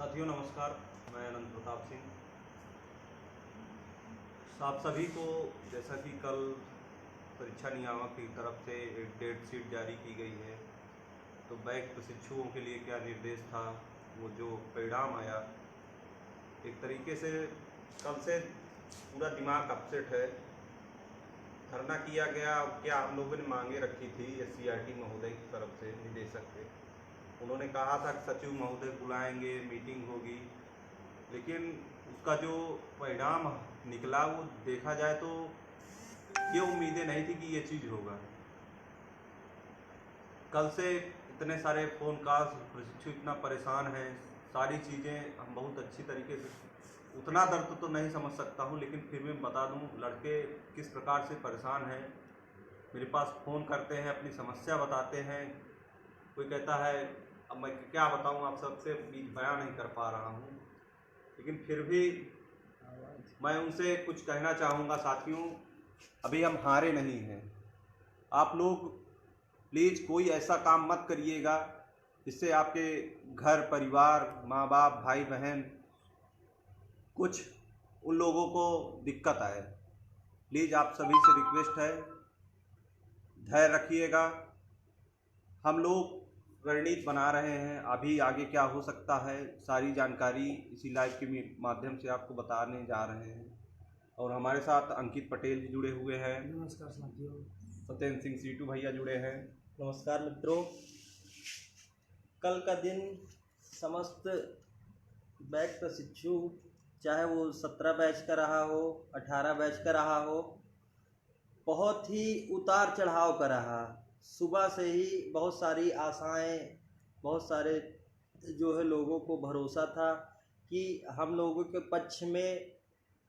साथियों नमस्कार, मैं अनंत प्रताप सिंह। आप सभी को जैसा कि कल परीक्षा नियामक की तरफ से एक डेट शीट जारी की गई है, तो बैक प्रशिक्षुओं के लिए क्या निर्देश था, वो जो परिणाम आया, एक तरीके से कल से पूरा दिमाग अपसेट है। धरना किया गया, क्या हम लोगों ने मांगे रखी थी SCRT महोदय की तरफ से, निदेशक से। उन्होंने कहा था कि सचिव महोदय बुलाएंगे, मीटिंग होगी, लेकिन उसका जो परिणाम निकला वो देखा जाए तो ये उम्मीदें नहीं थी कि ये चीज़ होगा। कल से इतने सारे फ़ोन कॉल्स, प्रशिक्षु इतना परेशान है, सारी चीज़ें हम बहुत अच्छी तरीके से, उतना दर्द तो नहीं समझ सकता हूँ, लेकिन फिर भी बता दूँ लड़के किस प्रकार से परेशान हैं। मेरे पास फ़ोन करते हैं, अपनी समस्या बताते हैं। कोई कहता है अब मैं क्या बताऊँ, आप सबसे बीच बयां नहीं कर पा रहा हूँ, लेकिन फिर भी मैं उनसे कुछ कहना चाहूँगा। साथियों, अभी हम हारे नहीं हैं। आप लोग प्लीज़ कोई ऐसा काम मत करिएगा जिससे आपके घर परिवार, माँ बाप, भाई बहन, कुछ उन लोगों को दिक्कत आए। प्लीज़ आप सभी से रिक्वेस्ट है, धैर्य रखिएगा। हम लोग रणनीति बना रहे हैं, अभी आगे क्या हो सकता है सारी जानकारी इसी लाइव के माध्यम से आपको बताने जा रहे हैं। और हमारे साथ अंकित पटेल जी जुड़े हुए हैं। नमस्कार साथियों। सत्येंद्र सिंह सीटू भैया जुड़े हैं। नमस्कार मित्रों। कल का दिन समस्त बैच प्रशिक्षु, चाहे वो 17 बैच का रहा हो, 18 बैच का रहा हो, बहुत ही उतार चढ़ाव का रहा। सुबह से ही बहुत सारी आशाएं, बहुत सारे जो है लोगों को भरोसा था कि हम लोगों के पक्ष में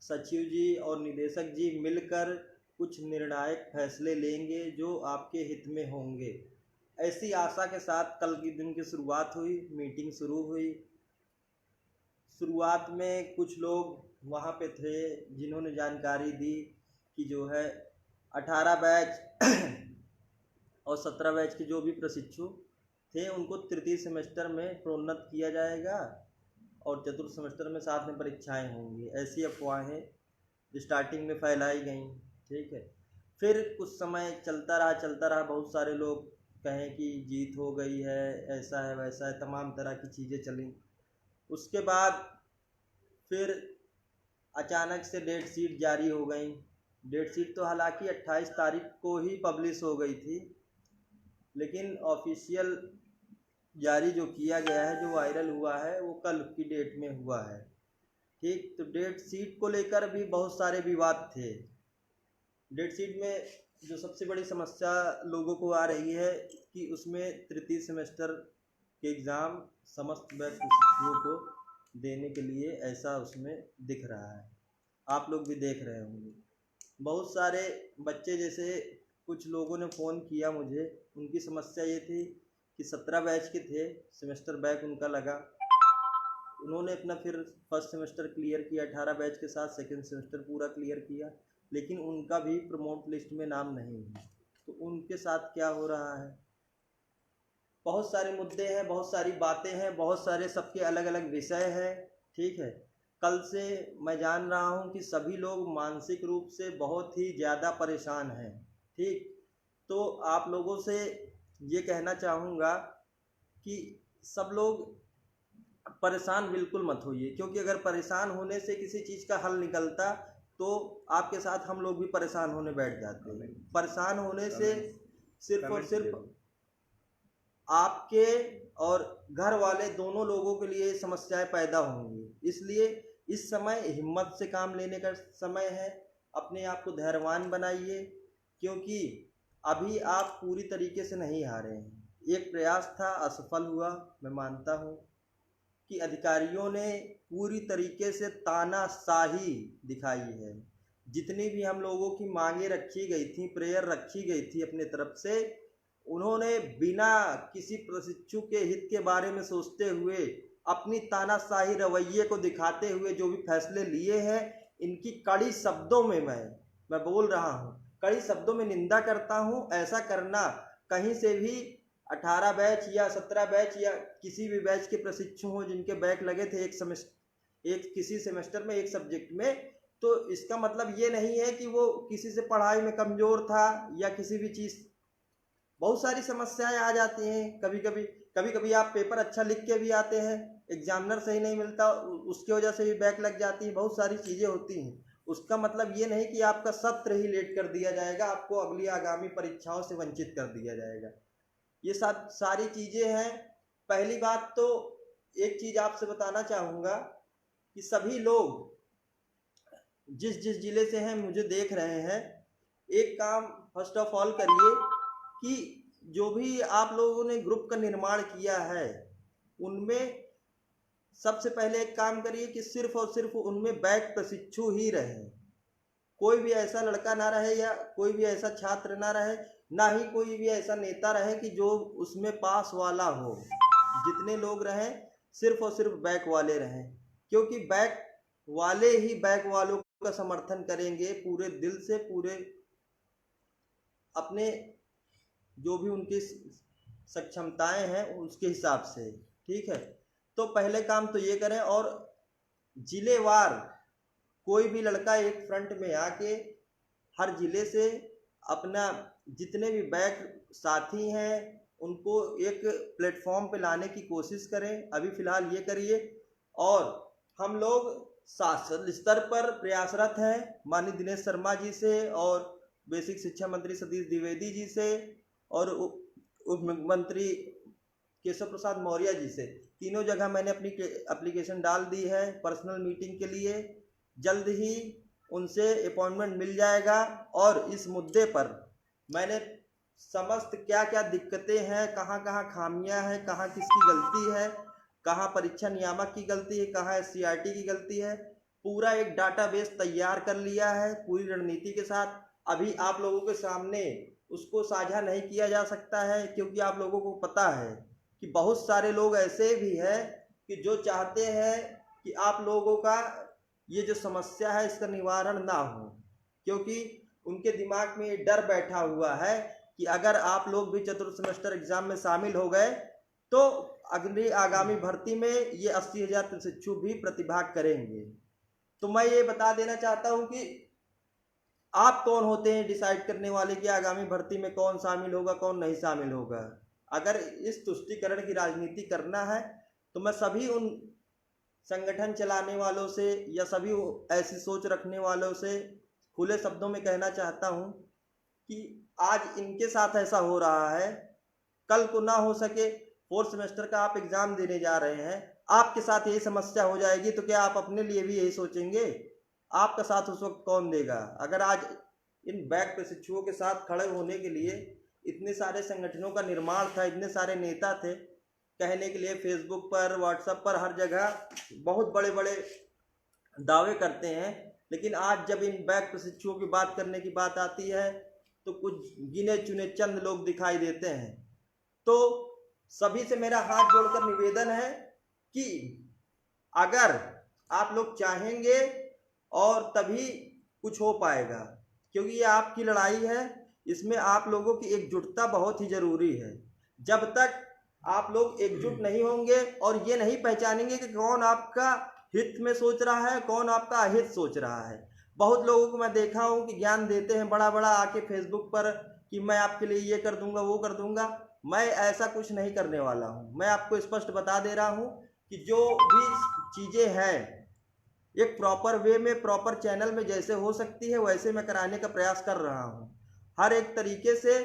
सचिव जी और निदेशक जी मिलकर कुछ निर्णायक फैसले लेंगे जो आपके हित में होंगे। ऐसी आशा के साथ कल के दिन की शुरुआत हुई, मीटिंग शुरू हुई। शुरुआत में कुछ लोग वहाँ पे थे जिन्होंने जानकारी दी कि जो है 18 बैच और 17 बैच के जो भी प्रशिक्षु थे उनको तृतीय सेमेस्टर में प्रोन्नत किया जाएगा और चतुर्थ सेमेस्टर में साथ में परीक्षाएं होंगी। ऐसी अफवाहें स्टार्टिंग में फैलाई गई, ठीक है। फिर कुछ समय चलता रहा, बहुत सारे लोग कहें कि जीत हो गई है, ऐसा है वैसा है, तमाम तरह की चीज़ें चली। उसके बाद फिर अचानक से डेट शीट जारी हो गई। डेट शीट तो हालांकि 28 तारीख को ही पब्लिश हो गई थी, लेकिन ऑफिशियल जारी जो किया गया है, जो वायरल हुआ है, वो कल की डेट में हुआ है, ठीक। तो डेट शीट को लेकर भी बहुत सारे विवाद थे। डेट शीट में जो सबसे बड़ी समस्या लोगों को आ रही है कि उसमें तृतीय सेमेस्टर के एग्ज़ाम समस्त बैच प्रशिक्षुओं को देने के लिए ऐसा उसमें दिख रहा है। आप लोग भी देख रहे होंगे। बहुत सारे बच्चे, जैसे कुछ लोगों ने फ़ोन किया मुझे, उनकी समस्या ये थी कि 17 बैच के थे, सेमेस्टर बैक उनका लगा। उन्होंने अपना फिर फर्स्ट सेमेस्टर क्लियर किया, 18 बैच के साथ सेकंड सेमेस्टर पूरा क्लियर किया, लेकिन उनका भी प्रमोट लिस्ट में नाम नहीं है। तो उनके साथ क्या हो रहा है? बहुत सारे मुद्दे हैं, बहुत सारी बातें हैं, बहुत सारे सबके अलग अलग विषय हैं, ठीक है। कल से मैं जान रहा हूँ कि सभी लोग मानसिक रूप से बहुत ही ज़्यादा परेशान हैं, ठीक। तो आप लोगों से ये कहना चाहूँगा कि सब लोग परेशान बिल्कुल मत होइए, क्योंकि अगर परेशान होने से किसी चीज़ का हल निकलता तो आपके साथ हम लोग भी परेशान होने बैठ जाते हैं। परेशान होने से सिर्फ और सिर्फ आपके और घर वाले दोनों लोगों के लिए समस्याएं पैदा होंगी। इसलिए इस समय हिम्मत से काम लेने का समय है। अपने आप को धैर्यवान बनाइए, क्योंकि अभी आप पूरी तरीके से नहीं हारे हैं। एक प्रयास था, असफल हुआ, मैं मानता हूँ कि अधिकारियों ने पूरी तरीके से तानाशाही दिखाई है। जितनी भी हम लोगों की मांगे रखी गई थी, प्रेयर रखी गई थी अपने तरफ से, उन्होंने बिना किसी प्रशिक्षु के हित के बारे में सोचते हुए, अपनी तानाशाही रवैये को दिखाते हुए जो भी फैसले लिए हैं, इनकी कड़ी शब्दों में मैं बोल रहा हूँ, कड़ी शब्दों में निंदा करता हूँ। ऐसा करना कहीं से भी 18 बैच या 17 बैच या किसी भी बैच के प्रशिक्षु हों जिनके बैक लगे थे एक किसी सेमेस्टर में एक सब्जेक्ट में, तो इसका मतलब ये नहीं है कि वो किसी से पढ़ाई में कमज़ोर था या किसी भी चीज़। बहुत सारी समस्याएं आ जाती हैं। कभी कभी आप पेपर अच्छा लिख के भी आते हैं, एग्जामिनर सही नहीं मिलता, उसकी वजह से भी बैक लग जाती है, बहुत सारी चीज़ें होती हैं। उसका मतलब ये नहीं कि आपका सत्र ही लेट कर दिया जाएगा, आपको अगली आगामी परीक्षाओं से वंचित कर दिया जाएगा। ये सब सारी चीज़ें हैं। पहली बात तो एक चीज़ आपसे बताना चाहूँगा कि सभी लोग जिस जिस जिले से हैं मुझे देख रहे हैं, एक काम फर्स्ट ऑफ ऑल करिए कि जो भी आप लोगों ने ग्रुप का निर्माण किया है उनमें सबसे पहले एक काम करिए कि सिर्फ और सिर्फ उनमें बैक प्रशिक्षु ही रहे। कोई भी ऐसा लड़का ना रहे या कोई भी ऐसा छात्र ना रहे, ना ही कोई भी ऐसा नेता रहे कि जो उसमें पास वाला हो। जितने लोग रहें सिर्फ और सिर्फ बैक वाले रहें, क्योंकि बैक वाले ही बैक वालों का समर्थन करेंगे पूरे दिल से, पूरे अपने जो भी उनकी सक्षमताएं हैं उसके हिसाब से। ठीक है, तो पहले काम तो ये करें। और जिलेवार कोई भी लड़का एक फ्रंट में आके हर जिले से अपना जितने भी बैक साथी हैं उनको एक प्लेटफॉर्म पे लाने की कोशिश करें। अभी फ़िलहाल ये करिए। और हम लोग शासन स्तर पर प्रयासरत हैं माननीय दिनेश शर्मा जी से और बेसिक शिक्षा मंत्री सतीश द्विवेदी जी से और उप मुख्यमंत्री केशव प्रसाद मौर्य जी से, तीनों जगह मैंने अपनी एप्लीकेशन डाल दी है पर्सनल मीटिंग के लिए। जल्द ही उनसे अपॉइंटमेंट मिल जाएगा और इस मुद्दे पर मैंने समस्त क्या क्या दिक्कतें हैं, कहाँ कहाँ खामियां हैं, कहाँ किसकी गलती है, कहाँ परीक्षा नियामक की गलती है, कहाँ SCRT की गलती है, पूरा एक डाटाबेस तैयार कर लिया है पूरी रणनीति के साथ। अभी आप लोगों के सामने उसको साझा नहीं किया जा सकता है क्योंकि आप लोगों को पता है कि बहुत सारे लोग ऐसे भी हैं कि जो चाहते हैं कि आप लोगों का ये जो समस्या है इसका निवारण ना हो, क्योंकि उनके दिमाग में ये डर बैठा हुआ है कि अगर आप लोग भी चतुर्थ सेमेस्टर एग्जाम में शामिल हो गए तो अगली आगामी भर्ती में ये 80,000 प्रशिक्षु भी प्रतिभाग करेंगे। तो मैं ये बता देना चाहता हूँ कि आप कौन होते हैं डिसाइड करने वाले कि आगामी भर्ती में कौन शामिल होगा कौन नहीं शामिल होगा। अगर इस तुष्टीकरण की राजनीति करना है तो मैं सभी उन संगठन चलाने वालों से या सभी ऐसी सोच रखने वालों से खुले शब्दों में कहना चाहता हूं कि आज इनके साथ ऐसा हो रहा है, कल को ना हो सके 4th सेमेस्टर का आप एग्जाम देने जा रहे हैं, आपके साथ यही समस्या हो जाएगी तो क्या आप अपने लिए भी यही सोचेंगे? आपका साथ उस वक्त कौन देगा? अगर आज इन बैक प्रशिक्षुओं के साथ खड़े होने के लिए इतने सारे संगठनों का निर्माण था, इतने सारे नेता थे, कहने के लिए फेसबुक पर व्हाट्सएप पर हर जगह बहुत बड़े बड़े दावे करते हैं, लेकिन आज जब इन बैक प्रशिक्षुओं की बात करने की बात आती है तो कुछ गिने चुने चंद लोग दिखाई देते हैं। तो सभी से मेरा हाथ जोड़कर निवेदन है कि अगर आप लोग चाहेंगे और तभी कुछ हो पाएगा, क्योंकि ये आपकी लड़ाई है, इसमें आप लोगों की एकजुटता बहुत ही ज़रूरी है। जब तक आप लोग एकजुट नहीं होंगे और ये नहीं पहचानेंगे कि कौन आपका हित में सोच रहा है कौन आपका अहित सोच रहा है। बहुत लोगों को मैं देखा हूँ कि ज्ञान देते हैं बड़ा बड़ा आके फेसबुक पर कि मैं आपके लिए ये कर दूंगा वो कर दूंगा। मैं ऐसा कुछ नहीं करने वाला हूँ। मैं आपको स्पष्ट बता दे रहा हूँ कि जो भी चीज़ें हैं एक प्रॉपर वे में प्रॉपर चैनल में जैसे हो सकती है वैसे मैं कराने का प्रयास कर रहा हूँ। हर एक तरीके से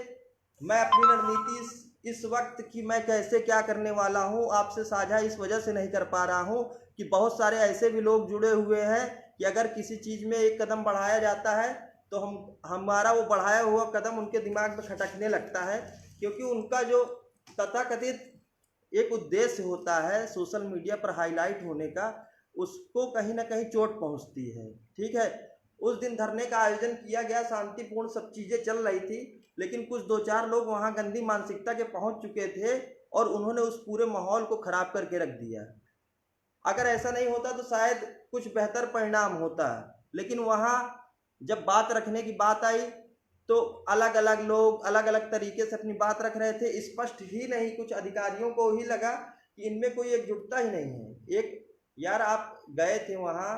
मैं अपनी रणनीति इस वक्त कि मैं कैसे क्या करने वाला हूँ आपसे साझा इस वजह से नहीं कर पा रहा हूँ कि बहुत सारे ऐसे भी लोग जुड़े हुए हैं कि अगर किसी चीज़ में एक कदम बढ़ाया जाता है तो हमारा वो बढ़ाया हुआ कदम उनके दिमाग में खटकने लगता है, क्योंकि उनका जो तथाकथित एक उद्देश्य होता है सोशल मीडिया पर हाईलाइट होने का, उसको कहीं ना कहीं चोट पहुंचती है। ठीक है, उस दिन धरने का आयोजन किया गया, शांतिपूर्ण सब चीज़ें चल रही थी, लेकिन कुछ 2-4 लोग वहां गंदी मानसिकता के पहुंच चुके थे और उन्होंने उस पूरे माहौल को खराब करके रख दिया। अगर ऐसा नहीं होता तो शायद कुछ बेहतर परिणाम होता, लेकिन वहां जब बात रखने की बात आई तो अलग अलग लोग अलग अलग तरीके से अपनी बात रख रहे थे। स्पष्ट ही नहीं, कुछ अधिकारियों को ही लगा कि इनमें कोई एकजुटता ही नहीं है। एक यार आप गए थे वहाँ,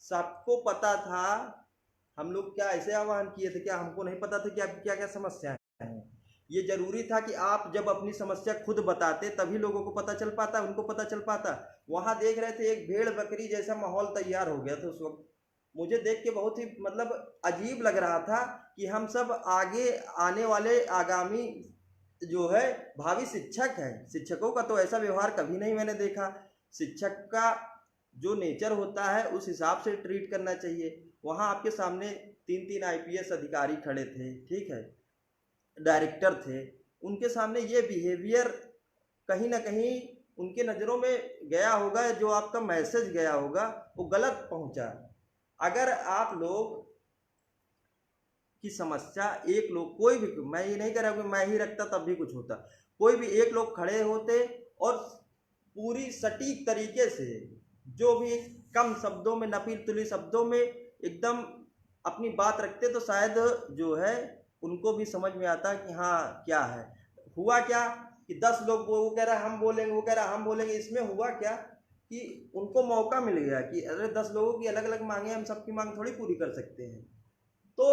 सबको पता था। हम लोग क्या ऐसे आह्वान किए थे, क्या हमको नहीं पता था कि आपकी क्या क्या समस्याएं हैं? ये जरूरी था कि आप जब अपनी समस्या खुद बताते तभी लोगों को पता चल पाता, उनको पता चल पाता। वहाँ देख रहे थे एक भेड़ बकरी जैसा माहौल तैयार हो गया था उस वक्त। मुझे देख के बहुत ही मतलब अजीब लग रहा था कि हम सब आगे आने वाले आगामी जो है भावी शिक्षक हैं। शिक्षकों का तो ऐसा व्यवहार कभी नहीं मैंने देखा। शिक्षक का जो नेचर होता है उस हिसाब से ट्रीट करना चाहिए। वहाँ आपके सामने 3-3 आईपीएस अधिकारी खड़े थे, ठीक है, डायरेक्टर थे, उनके सामने ये बिहेवियर कहीं ना कहीं उनके नज़रों में गया होगा, जो आपका मैसेज गया होगा वो गलत पहुंचा। अगर आप लोग की समस्या एक लोग, कोई भी, मैं ये नहीं कह रहा कि मैं ही रखता तब भी कुछ होता, कोई भी एक लोग खड़े होते और पूरी सटीक तरीके से, जो भी कम शब्दों में, नपी तुली शब्दों में एकदम अपनी बात रखते, तो शायद जो है उनको भी समझ में आता कि हाँ क्या है। हुआ क्या कि 10 लोग, वो कह रहा है हम बोलेंगे, वो कह रहा है हम बोलेंगे। इसमें हुआ क्या कि उनको मौका मिल गया कि अरे 10 लोगों की अलग अलग मांगे, हम सबकी मांग थोड़ी पूरी कर सकते हैं। तो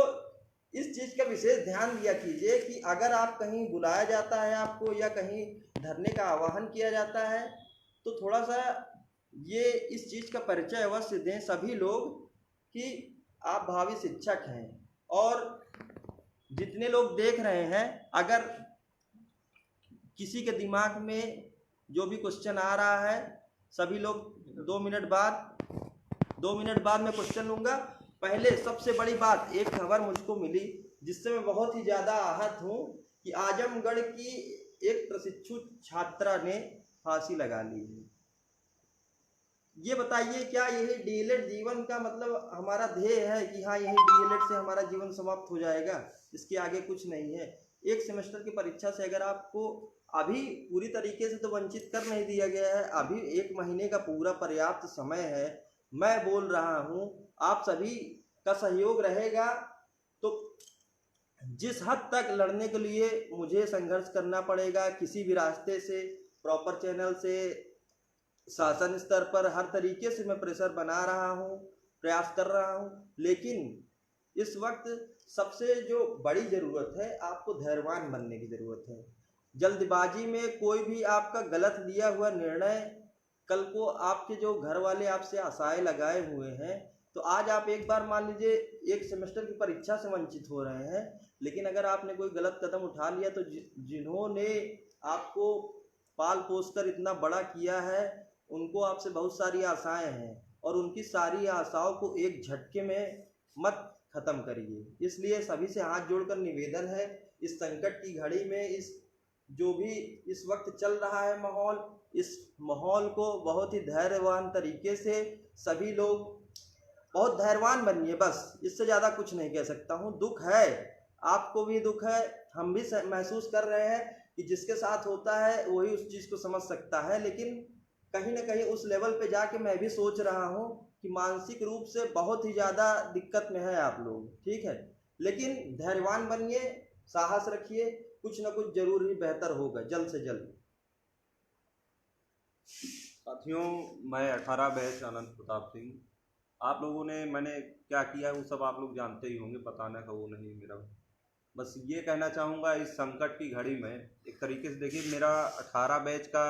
इस चीज़ का विशेष ध्यान दिया कीजिए कि अगर आप कहीं बुलाया जाता है आपको, या कहीं धरने का आह्वान किया जाता है, तो थोड़ा सा ये इस चीज़ का परिचय अवश्य दें सभी लोग कि आप भावी शिक्षक हैं। और जितने लोग देख रहे हैं, अगर किसी के दिमाग में जो भी क्वेश्चन आ रहा है, सभी लोग 2 मिनट बाद मैं क्वेश्चन लूँगा। पहले सबसे बड़ी बात, एक खबर मुझको मिली जिससे मैं बहुत ही ज़्यादा आहत हूँ कि आजमगढ़ की एक प्रशिक्षु छात्रा ने फांसी लगा ली है। ये बताइए, क्या यही डीएलएड जीवन का मतलब हमारा ध्येय है कि हाँ यही डीएलएड से हमारा जीवन समाप्त हो जाएगा, इसके आगे कुछ नहीं है? एक सेमेस्टर की परीक्षा से अगर आपको अभी पूरी तरीके से तो वंचित कर नहीं दिया गया है, अभी 1 महीने का पूरा पर्याप्त समय है। मैं बोल रहा हूँ आप सभी का सहयोग रहेगा तो जिस हद तक लड़ने के लिए मुझे संघर्ष करना पड़ेगा, किसी भी रास्ते से, प्रॉपर चैनल से, शासन स्तर पर, हर तरीके से मैं प्रेशर बना रहा हूँ, प्रयास कर रहा हूँ। लेकिन इस वक्त सबसे जो बड़ी ज़रूरत है, आपको धैर्यवान बनने की ज़रूरत है। जल्दबाजी में कोई भी आपका गलत लिया हुआ निर्णय, कल को आपके जो घर वाले आपसे आशाएं लगाए हुए हैं, तो आज आप एक बार मान लीजिए एक सेमेस्टर की परीक्षा से वंचित हो रहे हैं, लेकिन अगर आपने कोई गलत कदम उठा लिया तो जिन्होंने आपको पाल पोस कर इतना बड़ा किया है, उनको आपसे बहुत सारी आशाएं हैं, और उनकी सारी आशाओं को एक झटके में मत खत्म करिए। इसलिए सभी से हाथ जोड़कर निवेदन है, इस संकट की घड़ी में, इस जो भी इस वक्त चल रहा है माहौल, इस माहौल को बहुत ही धैर्यवान तरीके से सभी लोग बहुत धैर्यवान बनिए। बस इससे ज़्यादा कुछ नहीं कह सकता हूँ। दुख है, आपको भी दुख है, हम भी महसूस कर रहे हैं कि जिसके साथ होता है वही उस चीज़ को समझ सकता है। लेकिन कहीं ना कहीं उस लेवल पे जाके मैं भी सोच रहा हूँ कि मानसिक रूप से बहुत ही ज़्यादा दिक्कत में है आप लोग, ठीक है। लेकिन धैर्यवान बनिए, साहस रखिए, कुछ ना कुछ जरूर ही बेहतर होगा जल्द से जल्द। साथियों, मैं 18 बैच अनंत प्रताप सिंह। आप लोगों ने मैंने क्या किया है वो सब आप लोग जानते ही होंगे, बताने का वो नहीं मेरा। बस ये कहना चाहूँगा, इस संकट की घड़ी में एक तरीके से देखिए, मेरा 18 बैच का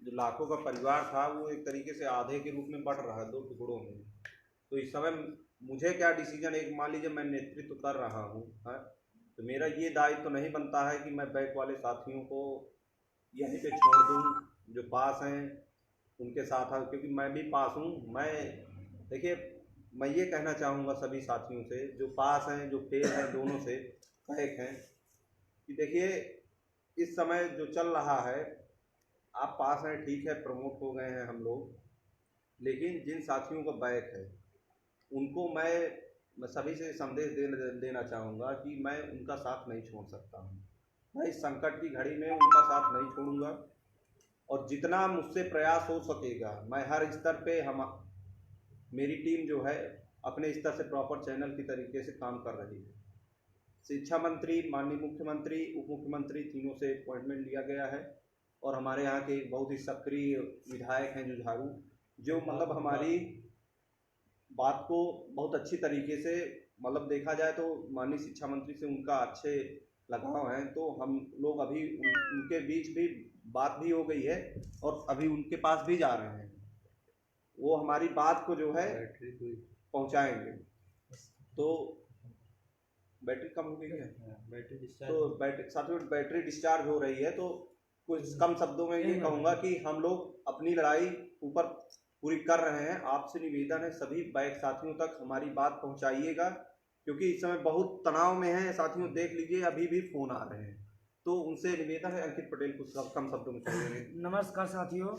जो लाखों का परिवार था वो एक तरीके से आधे के रूप में बट रहा है 2 टुकड़ों में। तो इस समय मुझे क्या डिसीजन, एक मान लीजिए मैं नेतृत्व कर रहा हूँ, तो मेरा ये दायित्व तो नहीं बनता है कि मैं बैक वाले साथियों को यहीं पे छोड़ दूँ जो पास हैं उनके साथ, क्योंकि मैं भी पास हूँ। मैं देखिए, मैं ये कहना चाहूँगा सभी साथियों से जो पास हैं, जो फेल हैं, दोनों से कहें हैं कि देखिए, इस समय जो चल रहा है, आप पास हैं ठीक है, प्रमोट हो गए हैं हम लोग, लेकिन जिन साथियों को बैक है उनको मैं सभी से संदेश देना चाहूँगा कि मैं उनका साथ नहीं छोड़ सकता हूँ। मैं इस संकट की घड़ी में उनका साथ नहीं छोड़ूंगा, और जितना मुझसे प्रयास हो सकेगा मैं हर स्तर पे, मेरी टीम जो है अपने स्तर से प्रॉपर चैनल की तरीके से काम कर रही है। शिक्षा मंत्री, माननीय मुख्यमंत्री, उप मुख्यमंत्री तीनों से अपॉइंटमेंट लिया गया है। और हमारे यहाँ के बहुत ही सक्रिय विधायक हैं जुझारू, जो मतलब हमारी बात को बहुत अच्छी तरीके से, मतलब देखा जाए तो माननीय शिक्षा मंत्री से उनका अच्छे लगाव है। तो हम लोग अभी उनके बीच भी बात भी हो गई है और अभी उनके पास भी जा रहे हैं। वो हमारी बात को जो है पहुंचाएंगे। तो बैटरी कम हो गई है, बैटरी डिस्चार्ज, तो बैटरी साथ में बैटरी डिस्चार्ज हो रही है। तो कुछ कम शब्दों में ये कहूँगा कि हम लोग अपनी लड़ाई ऊपर पूरी कर रहे हैं। आपसे निवेदन है सभी बाइक साथियों तक हमारी बात पहुंचाइएगा, क्योंकि इस समय बहुत तनाव में है साथियों। देख लीजिए अभी भी फ़ोन आ रहे हैं, तो उनसे निवेदन है। अंकित पटेल कुछ कम शब्दों में कहेंगे। नमस्कार साथियों,